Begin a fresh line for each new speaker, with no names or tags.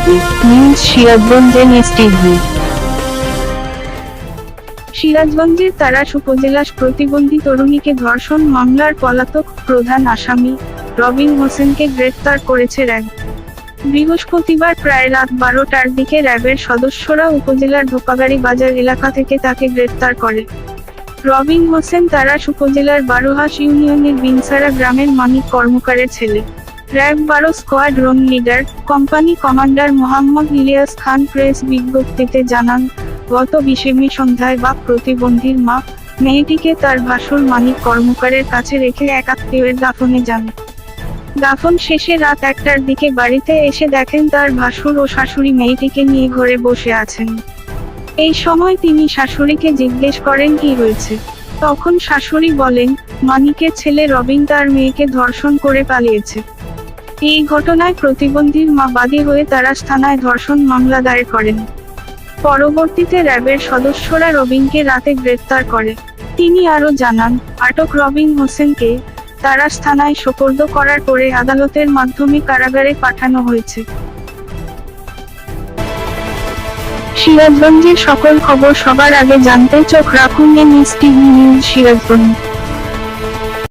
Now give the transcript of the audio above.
TV news Sirajganj NSTV। সিরাজগঞ্জের তাড়াশ উপজেলা প্রতিবন্ধী তরুণীকে ধর্ষণ মামলার পলাতক প্রধান আসামি রবিন হোসেনকে গ্রেফতার করেছে র্যাব। বৃহস্পতিবার প্রায় রাত 12টার দিকে র্যাবের সদস্যরা উপজেলার ধোপাগাড়ি বাজার এলাকা থেকে তাকে গ্রেফতার করে। রবিন হোসেন তাড়াশ উপজেলার বারোহাঁস ইউনিয়নের বিনসারা গ্রামের মানিক কর্মকারের ছেলে। RAB 12 squadron leader company commander Mohammad Ilias Khan press বিজ্ঞপ্তিতে জানান, গত 20 মে সন্ধ্যায় বাক প্রতিবন্ধীর মা মেয়েটিকে তার ভাসুর মানিক কর্মকারের কাছে রেখে এক আত্মীয়ের দাফনে যান। দাফন শেষে রাত 1টার দিকে বাড়িতে এসে দেখেন তার ভাসুর ও শাশুড়ি মেয়েটিকে নিয়ে ঘরে বসে আছেন। এই সময় তিনি শাশুড়িকে জিজ্ঞেস করেন কি হয়েছে। তখন শাশুড়ি বলেন, মানিকের ছেলে রবিন তার মেয়েকে ধর্ষণ করে পালিয়েছে। এই ঘটনায় প্রতিবন্ধীর মা বাদী হয়ে তাড়াশ থানায় ধর্ষণ মামলা দায়ের করেন। পরবর্তীতে র্যাবের সদস্যরা রবিনকে রাতে গ্রেফতার করে। তিনি আরও জানান, আটক রবিন হোসেনকে তাড়াশ থানায় সোপর্দ করার পরে আদালতের মাধ্যমে কারাগারে পাঠানো হয়েছে। সিরাজগঞ্জের সকল খবর সবার আগে জানতে চোখ রাখুন NSTV নিউজ সিরাজগঞ্জ।